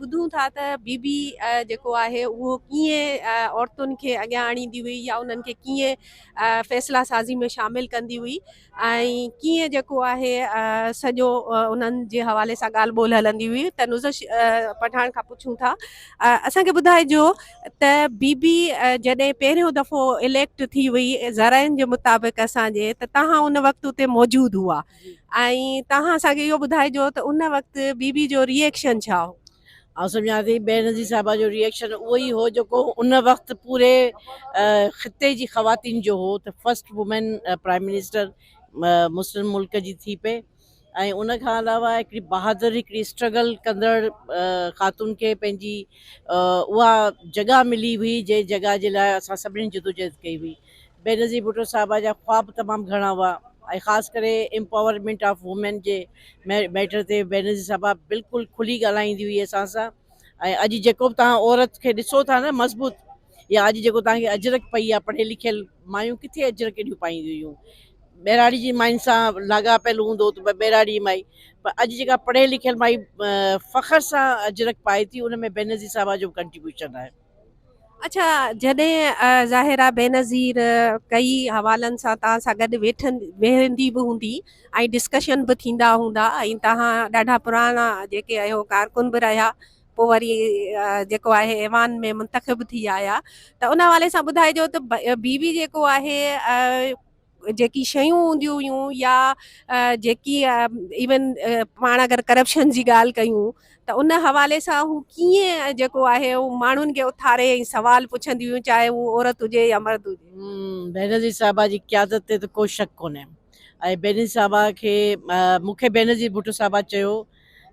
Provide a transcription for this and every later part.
ॿुधूं था त बीबी जेको आहे उहो कीअं औरतुनि खे अॻियां आणींदी हुई या उन्हनि खे कीअं फ़ैसिला साज़ी में शामिलु कंदी हुई ऐं कीअं जेको आहे सॼो उन्हनि जे हवाले सां ॻाल्हि ॿोल हलंदी हुई। त नुज़र पठान खां पुछूं था, असांखे ॿुधाइजो त बीबी जॾहिं पहिरियों दफ़ो इलेक्ट थी हुई ज़राइनि जे मुताबिक़ असांजे, त तव्हां उन वक़्तु उते मौजूदु हुआ ऐं तव्हां असांखे इहो ॿुधाइजो त उन वक़्तु बीबी जो रिएक्शन छा हो? ऐं सम्झां थी बेनज़ीर साहिबा जो रिएक्शन उहो ई हो जेको उन वक़्तु पूरे ख़िते जी ख़वातीन जो हो, त फस्ट वुमेन प्राइम मिनिस्टर मुस्लिम मुल्क जी थी पे। ऐं उन खां अलावा हिकिड़ी बहादुर हिकिड़ी स्ट्रगल कंदड़ ख़ातून खे पंहिंजी उहा जॻह मिली हुई जंहिं जॻह जे लाइ असां सभिनी जदोजहद कई हुई। बेनज़ीर भुट्टो साहिबा जा ख्वाब तमामु घणा हुआ ऐं ख़ासि करे empowerment of women J matter ते बेनज़ीर साहिबा बिल्कुलु खुली ॻाल्हाईंदी हुई असां सां। ऐं अॼु जेको बि तव्हां औरत खे ॾिसो था न मज़बूत, या अॼु जेको तव्हांखे अजरक पई आहे, पढ़ियल लिखियल मायूं किथे अजरक एॾियूं पाईंदियूं हुयूं, ॿहिराड़ी जी मायुनि सां लाॻापियल हूंदो त ॿहिराड़ी माई, पर अॼु जेका पढ़ियल लिखियल माई फ़ख्र सां अजरक पाए थी, उन में बेनज़ीर साहिबा जो कंट्रीब्यूशन आहे। अच्छा, जॾहिं ज़ाहिरा बेनज़ीर कई हवालनि सां तव्हां सां गॾु वेहंदी बि हूंदी ऐं डिस्कशन बि थींदा हूंदा ऐं तव्हां ॾाढा पुराणा जेके आहियो कारकुन बि रहिया, पोइ वरी जेको आहे ऐवान में मुंतख़िब थी आया, त उन हवाले सां ॿुधाइजो त बीबी जेको आहे जेकी शयूं हूंदियूं हुयूं या जेकी इवन पाण अगरि करप्शन जी ॻाल्हि कयूं त उन हवाले सां हू कीअं जेको आहे उहो माण्हुनि खे उथारे ऐं सवाल पुछंदी हुयूं, चाहे उहो औरत हुजे या मर्द हुजे? बेनज़ीर साहिबा जी क़यादत ते त को शक कोन्हे। ऐं बेनज़ीर साहिबा खे मूंखे बेनज़ीर भुट्टो साहिबा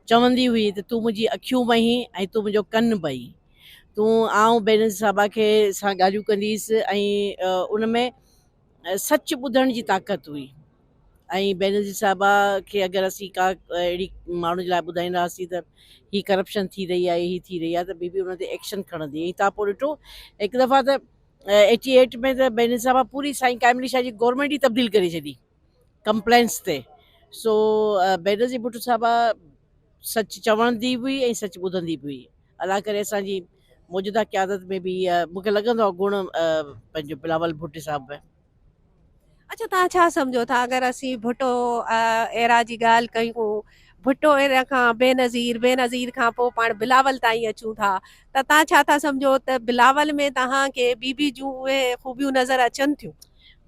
चवंदी हुई त तूं मुंहिंजी अखियूं बही ऐं तूं मुंहिंजो कनु बही, तूं आऊं बेनज़ीर साहिबा खे सां ॻाल्हियूं कंदीसि ऐं उन में सच ॿुधण जी ताक़त हुई। ऐं बेनज़ीर साहिबा खे अगरि असीं का अहिड़ी माण्हू जे लाइ ॿुधाईंदा हुआसीं त हीअ करप्शन थी रही आहे, हीअ थी रही आहे, त बीबी उन ते एक्शन खणंदी। ऐं तव्हां पोइ ॾिठो हिकु दफ़ा त 88 में त बेनज़ीर साहिबा पूरी साईं कामिली शाह जी गवर्नमेंट ई तब्दील करे छॾी कंप्लेंट्स ते। सो बेनज़ीर भुट्टो साहिबा सच चवंदी हुई ऐं सच ॿुधंदी बि हुई। अला करे असांजी मौजूदा क़यादत में बि मूंखे लॻंदो आहे गुण पंहिंजो बिलावल भुट्टो साहिब में। अच्छा, तव्हां छा सम्झो था अगरि असीं भुट्टो एरा जी ॻाल्हि कयूं, भुट्टो एरा खां बेनज़ीर खां पोइ पाण बिलावल ताईं अचूं था, त तव्हां छा था सम्झो त बिलावल में तव्हांखे बीबी जूं उहे ख़ूबियूं नज़र अचनि थियूं?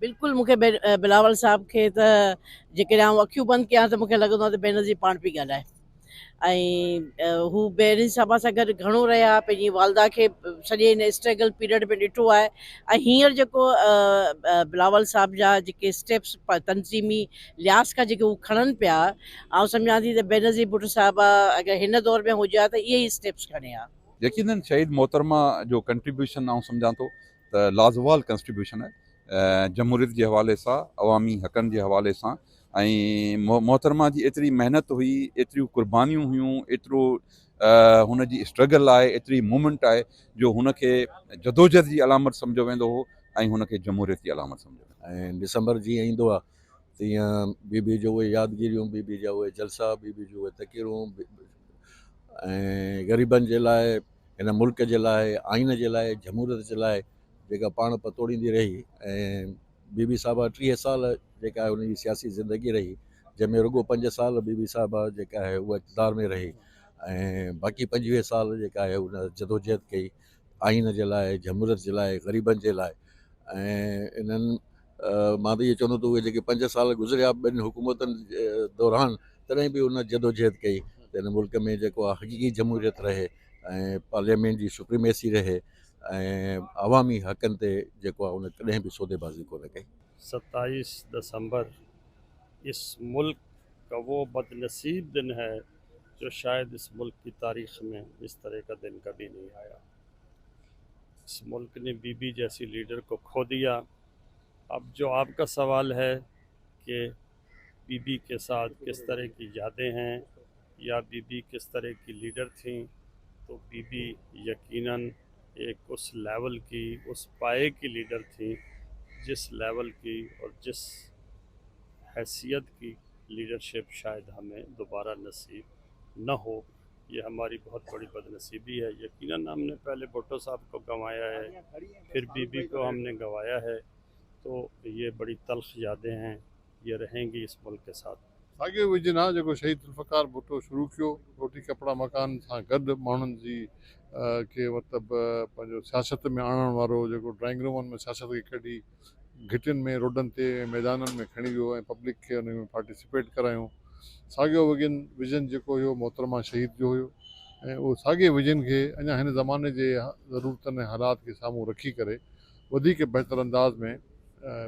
बिल्कुलु मूंखे बिलावल साहिब खे त जेकॾहिं आउं अखियूं बंदि कयां त मूंखे लॻंदो आहे त बेनज़ीर पाण पई ॻाल्हाए। ऐं हू बेनज़ीर साहिबा सां गॾु घणो रहिया, पंहिंजी वालदा खे सॼे हिन स्ट्रगल पीरियड में ॾिठो आहे। ऐं हींअर जेको बिलावल साहिब जा जेके स्टेप्स तनज़ीमी लिहाज़ खां जेके हू खणनि पिया, ऐं सम्झां थी त बेनज़ीर भुट्टो साहिबा अगरि हिन दौर में हुजे हा त इहे ई स्टेप्स खणे हा। यकीनन शहीद मोहतरमा जो कंट्रीब्यूशन आउं सम्झां थो त लाज़वाल कंट्रीब्यूशन आहे जमहूरियत जे हवाले सां, अवामी हक़नि जे हवाले सां। ऐं मोहतरमा जी एतिरी महिनत हुई, एतिरियूं कुर्बानियूं हुयूं, एतिरो हुनजी स्ट्रगल आहे, एतिरी मूवमेंट आहे जो हुनखे जदोजहद जी अलामत सम्झो वेंदो हो ऐं हुनखे जमहूरियत जी अलामत सम्झो वेंदो। ऐं डिसंबर जीअं ईंदो आहे तीअं बीबी जो उहे यादगिरियूं, बीबी जा उहे जलसा, बीबी जूं उहे तक़रीरूं ऐं ग़रीबनि जे लाइ, हिन मुल्क जे लाइ, आइन जे लाइ, जमहूरियत जे लाइ जेका पाण पतोड़ींदी रही। ऐं बीबी साहिबा 30 साल जेका आहे उनजी सियासी ज़िंदगी रही, जंहिंमें रुगो 5 साल बीबी साहिबा जेका आहे उहा इक़्तिदार में रही ऐं बाक़ी 25 साल जेका आहे उन जदोजहद कई आइन जे लाइ, जमहूरियत जे लाइ, ग़रीबनि जे लाइ। ऐं इन्हनि मां त इहो चवंदो त उहे जेके 5 साल गुज़रिया ॿिनि हुकूमतुनि दौरान, तॾहिं बि उन जदोजहद कई त हिन मुल्क में जेको आहे हक़ीक़ी जमहूरियत रहे ऐं पार्लियामेंट जी सुप्रीमेसी रहे ऐं अवामी हक़नि ते जेको आहे उन कॾहिं बि सौदेबाज़ी कोन कई। 27 दिसंबर इस मुल्क का वो बदनसीब दिन है जो शायद इस मुल्क की तारीख़ में इस तरह का दिन कभी नहीं आया। इस मुल्क ने बीबी जैसी लीडर को खो दिया। अब जो आपका सवाल है कि बीबी के साथ किस तरह की यादें हैं या बीबी किस तरह की लीडर थी, तो बीबी यकीनन एक उस लेवल की, उस पाए की लीडर थी जिस लेवल की और जिस हैसियत की लीडरशिप शायद हमें दोबारा नसीब न हो। ये हमारी बहुत बड़ी बदनसीबी है। यकीनन हमने पहले भुट्टो साहब को गंवाया है, फिर बीबी को हमने गंवाया है, तो ये बड़ी तल्ख यादें हैं, ये रहेंगी इस मुल्क के साथ। साॻियो विजन आहे जेको शहीद ज़ुल्फ़कार भुट्टो शुरू कयो, रोटी कपिड़ा मकान सां गॾु माण्हुनि जी खे मतिलबु पंहिंजो सियासत में आणण वारो, जेको ड्राइंग रूमनि में सियासत खे कढी घिटियुनि में रोडनि ते मैदाननि में खणी वियो ऐं पब्लिक खे उन में पार्टिसिपेट करायूं। साॻियो विजन जेको हुयो मोहतरमा शहीद जो हुयो, ऐं उहो साॻिए विजन खे अञा हिन ज़माने जे ज़रूरतनि ऐं हालात खे साम्हूं रखी करे वधीक बहितर अंदाज़ में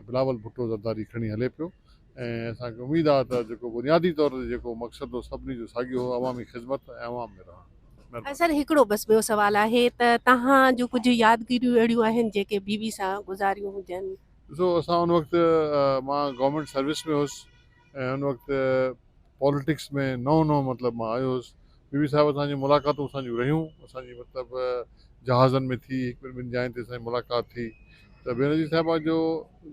बिलावल भुट्टो ज़रदारी खणी हले पियो। ऐं असांखे उमेदु आहे त जेको बुनियादी तौर ते जेको मक़सदु हो सभिनी जो साॻियो हो, अवामी ख़िदमत ऐं अवाम में रहणु। सर हिकिड़ो बस ॿियो सुवाल आहे त तव्हां जो कुझु यादगिरियूं अहिड़ियूं आहिनि जेके बीबी सां गुज़ारियूं हुजनि? ॾिसो, असां उन वक़्तु मां गवर्नमेंट सर्विस में हुउसि ऐं उन वक़्तु पॉलिटिक्स में नओं मतिलबु मां आयो हुउसि। बीबी साहिब असांजी मुलाक़ातूं असांजूं रहियूं, असांजी मतिलबु जहाज़नि में थी, हिकु ॿिनि जाइनि ते असांजी मुलाक़ात थी। त बेनज़ीर साहिबा जो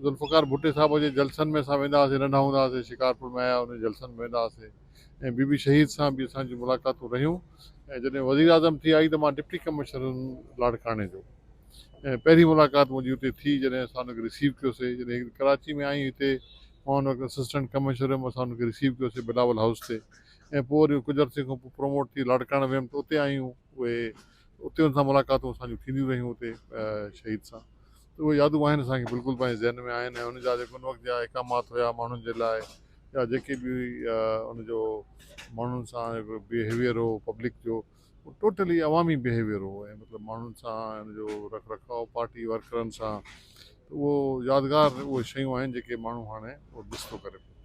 ज़ुल्फ़कार भुट्टे साहिब जे जलसनि में असां वेंदा हुआसीं, नंढा हूंदा हुआसीं, शिकारपुर में आया उन जलसनि में वेंदा हुआसीं। ऐं बीबी शहीद सां बि असांजी मुलाक़ातूं रहियूं। ऐं जॾहिं वज़ीर आज़म थी आई त मां डिप्टी कमिश्नर लाड़काने जो, ऐं पहिरीं मुलाक़ात मुंहिंजी हुते थी जॾहिं असां हुनखे रिसीव कयोसीं। जॾहिं कराची में आई हिते, मां हुन वक़्तु असिस्टेंट कमिश्नर हुयुमि, असां हुनखे रिसीव कयोसीं बिलावल हाउस ते। ऐं पोइ वरी कुझु अरसे खां पोइ प्रमोट थी लाड़काणे वियुमि त उते आयूं उहे, उते हुन सां मुलाक़ातूं असांजूं थींदियूं रहियूं हुते शहीद सां। त उहे यादूं आहिनि असांखे बिल्कुलु पंहिंजे ज़हन में आहिनि। ऐं हुनजा जेको उन वक़्तु जा इक़ामात हुया माण्हुनि जे लाइ, या जेके बि उनजो माण्हुनि सां जेको बिहेवियर हो पब्लिक जो, टोटली अवामी बिहेवियर हो। ऐं मतिलबु माण्हुनि सां हुनजो रख रखाव पार्टी वर्करनि सां, उहो यादगार उहे शयूं आहिनि जेके माण्हू हाणे उहो मिस थो करे।